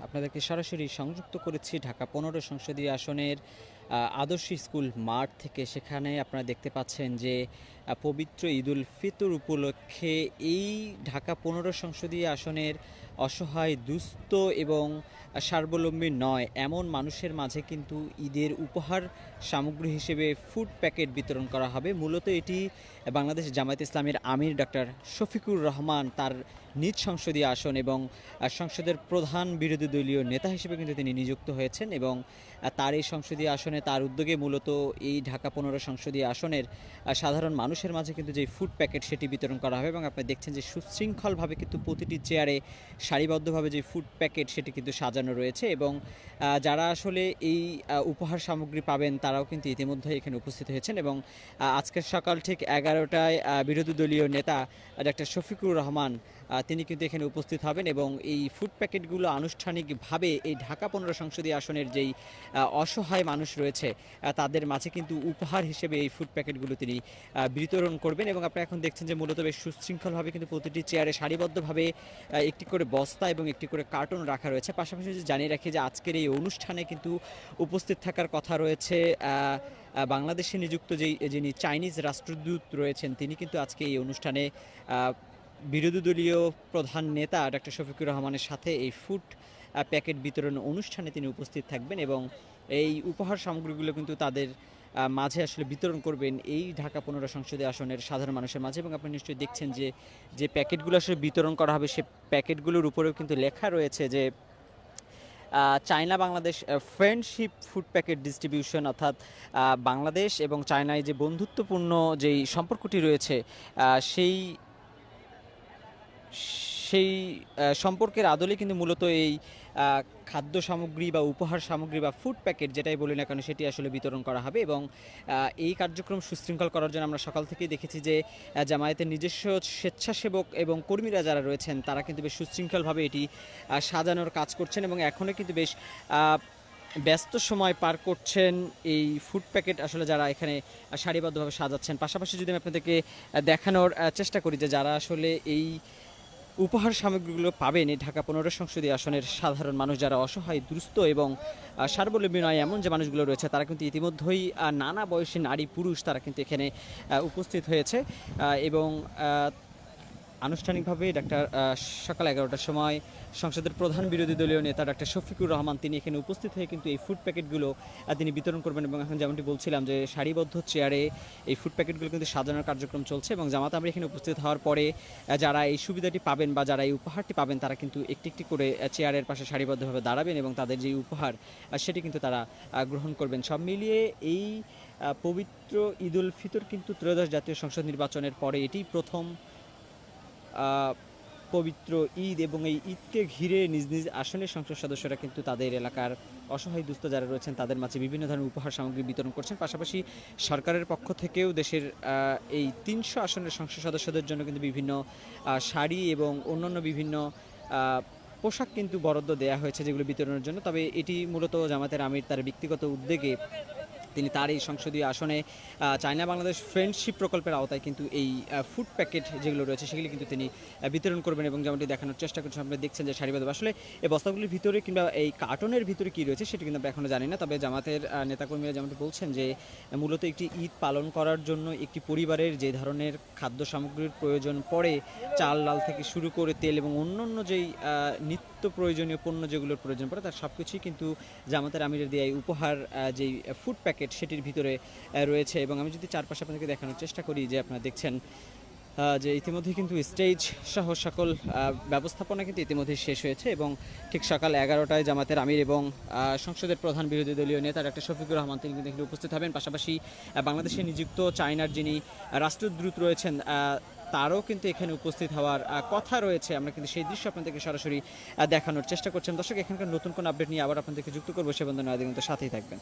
আপনাদেরকে সরাসরি সংযুক্ত করেছি ঢাকা ১৫ সংসদীয় আসনের আদর্শ স্কুল মাঠ থেকে। সেখানে আপনারা দেখতে পাচ্ছেন যে পবিত্র ঈদুল ফিতর উপলক্ষে এই ঢাকা ১৫ সংসদীয় আসনের অসহায়, দুস্থ এবং স্বাবলম্বী নয় এমন মানুষের মাঝে কিন্তু ঈদের উপহার সামগ্রী হিসেবে ফুড প্যাকেট বিতরণ করা হবে। মূলত এটি বাংলাদেশ জামায়াত ইসলামের আমির ডক্টর শফিকুর রহমান তার নিজ সংসদীয় আসন এবং সংসদের প্রধান বিরোধী দলীয় নেতা হিসেবে কিন্তু তিনি নিযুক্ত হয়েছেন এবং তার এই সংসদীয় আসনে তার উদ্যোগে মূলত এই ঢাকা ১৫ সংসদীয় আসনের সাধারণ মানুষের মাঝে কিন্তু যে ফুড প্যাকেট সেটি বিতরণ করা হবে এবং আপনি দেখছেন যে সুশৃঙ্খলভাবে কিন্তু প্রতিটি চেয়ারে সারিবদ্ধভাবে যে ফুড প্যাকেট সেটি কিন্তু সাজানো রয়েছে এবং যারা আসলে এই উপহার সামগ্রী পাবেন তারাও কিন্তু ইতিমধ্যে এখানে উপস্থিত হয়েছেন এবং আজকের সকাল ঠিক ১১টায় বিরোধী দলীয় নেতা ডক্টর শফিকুর রহমান তিনি কিন্তু এখানে উপস্থিত হবেন এবং এই ফুড প্যাকেটগুলো আনুষ্ঠানিকভাবে এই ঢাকা ১৫ সংসদীয় আসনের যেই অসহায় মানুষ রয়েছে তাদের মাঝে কিন্তু উপহার হিসেবে এই ফুড প্যাকেটগুলো তিনি বিতরণ করবেন এবং আপনারা এখন দেখছেন যে মূলত বেশ সুশৃঙ্খলভাবে কিন্তু প্রতিটি চেয়ারে সারিবদ্ধভাবে একটি করে বস্তা এবং একটি করে কার্টন রাখা রয়েছে। পাশাপাশি জানিয়ে রাখি যে আজকের এই অনুষ্ঠানে কিন্তু উপস্থিত থাকার কথা রয়েছে বাংলাদেশে নিযুক্ত যিনি চাইনিজ রাষ্ট্রদূত রয়েছেন তিনি কিন্তু আজকে এই অনুষ্ঠানে বিরোধী দলীয় প্রধান নেতা ডক্টর শফিকুর রহমানের সাথে এই ফুড প্যাকেট বিতরণ অনুষ্ঠানে তিনি উপস্থিত থাকবেন এবং এই উপহার সামগ্রীগুলো কিন্তু তাদের মাঝে আসলে বিতরণ করবেন এই ঢাকা ১৫ সংসদীয় আসনের সাধারণ মানুষের মাঝে এবং আপনি নিশ্চয়ই দেখছেন যে প্যাকেটগুলো আসলে বিতরণ করা হবে সে প্যাকেটগুলোর উপরেও কিন্তু লেখা রয়েছে যে China Bangladesh friendship food packet distribution, অর্থাৎ বাংলাদেশ এবং চায়নায় যে বন্ধুত্বপূর্ণ যেই সম্পর্কটি রয়েছে সেই সেই সম্পর্কের আদলে কিন্তু মূলত এই খাদ্য সামগ্রী বা উপহার সামগ্রী বা ফুড প্যাকেট যেটাই বলি না কেন সেটি আসলে বিতরণ করা হবে এবং এই কার্যক্রম সুশৃঙ্খল করার জন্য আমরা সকাল থেকেই দেখেছি যে জামায়াতের নিজস্ব স্বেচ্ছাসেবক এবং কর্মীরা যারা রয়েছেন তারা কিন্তু বেশ সুশৃঙ্খলভাবে এটি সাজানোর কাজ করছেন এবং এখনও কিন্তু বেশ ব্যস্ত সময় পার করছেন এই ফুড প্যাকেট আসলে যারা এখানে সারিবদ্ধভাবে সাজাচ্ছেন। পাশাপাশি যদি আমি আপনাদেরকে দেখানোর চেষ্টা করি যে যারা আসলে এই উপহার সামগ্রীগুলো পাবেন এই ঢাকা ১৫ সংসদীয় আসনের সাধারণ মানুষ যারা অসহায়, দুস্থ এবং স্বাবলম্বী নয় এমন যে মানুষগুলো রয়েছে তারা কিন্তু ইতিমধ্যেই নানা বয়সী নারী পুরুষ তারা কিন্তু এখানে উপস্থিত হয়েছে এবং আনুষ্ঠানিকভাবে সকাল ১১টার সময় সংসদের প্রধান বিরোধী দলীয় নেতা ডক্টর শফিকুর রহমান তিনি এখানে উপস্থিত হয়ে কিন্তু এই ফুড প্যাকেটগুলো তিনি বিতরণ করবেন এবং এখন যেমনটি বলছিলাম যে সারিবদ্ধ চেয়ারে এই ফুড প্যাকেটগুলো কিন্তু সাজানোর কার্যক্রম চলছে এবং জামাত আমরা এখানে উপস্থিত হওয়ার পরে যারা এই সুবিধাটি পাবেন বা যারা এই উপহারটি পাবেন তারা কিন্তু একটি একটি করে চেয়ারের পাশে সারিবদ্ধভাবে দাঁড়াবেন এবং তাদের যে উপহার সেটি কিন্তু তারা গ্রহণ করবেন। সব মিলিয়ে এই পবিত্র ঈদুল ফিতর কিন্তু ত্রয়োদশ জাতীয় সংসদ নির্বাচনের পরে এটি প্রথম পবিত্র ঈদ এবং এই ঈদকে ঘিরে নিজ নিজ আসনের সংসদ সদস্যরা কিন্তু তাদের এলাকার অসহায় দুস্থ যারা রয়েছেন তাদের মাঝে বিভিন্ন ধরনের উপহার সামগ্রী বিতরণ করছেন। পাশাপাশি সরকারের পক্ষ থেকেও দেশের এই ৩০০ আসনের সংসদ সদস্যদের জন্য কিন্তু বিভিন্ন শাড়ি এবং অন্যান্য বিভিন্ন পোশাক কিন্তু বরাদ্দ দেওয়া হয়েছে যেগুলো বিতরণের জন্য। তবে এটি মূলত জামাতের আমির তার ব্যক্তিগত উদ্যোগে তিনি তার এই সংসদীয় আসনে চায়না বাংলাদেশ ফ্রেন্ডশিপ প্রকল্পের আওতায় কিন্তু এই ফুড প্যাকেট যেগুলো রয়েছে সেগুলি কিন্তু তিনি বিতরণ করবেন এবং যেমনটি দেখানোর চেষ্টা করছেন আপনারা দেখছেন যে সারিবদ্ধ আসলে এই বস্তাগুলির ভিতরে কিংবা এই কার্টনের ভিতরে কী রয়েছে সেটি কিন্তু আমরা এখনও জানি না। তবে জামাতের নেতাকর্মীরা যেমনটি বলছেন যে মূলত একটি ঈদ পালন করার জন্য একটি পরিবারের যে ধরনের খাদ্য সামগ্রীর প্রয়োজন পড়ে চাল ডাল থেকে শুরু করে তেল এবং অন্যান্য যেই নিত্য প্রয়োজনীয় পণ্য যেগুলোর প্রয়োজন পড়ে তার সব কিছুই কিন্তু জামাতের আমিরের দেয়া এই উপহার যেই ফুড প্যাকেট সেটির ভিতরে রয়েছে এবং আমি যদি চারপাশে আপনাদেরকে দেখানোর চেষ্টা করি যে আপনারা দেখছেন যে ইতিমধ্যে কিন্তু স্টেজ সহ সকল ব্যবস্থাপনা কিন্তু ইতিমধ্যে শেষ হয়েছে এবং ঠিক সকাল ১১টায় জামাতের আমির এবং সংসদের প্রধান বিরোধী দলীয় নেতা ডক্টর শফিকুর রহমান তিনি কিন্তু এখানে উপস্থিত হবেন। পাশাপাশি বাংলাদেশে নিযুক্ত চায়নার যিনি রাষ্ট্রদূত রয়েছেন তারও কিন্তু এখানে উপস্থিত হওয়ার কথা রয়েছে। আমরা কিন্তু সেই দৃশ্য আপনাদেরকে সরাসরি দেখানোর চেষ্টা করছেন। দর্শক, এখানকার নতুন কোন আপডেট নিয়ে আবার আপনাদেরকে যুক্ত করবো সে বন্ধু নয়, সাথেই থাকবেন।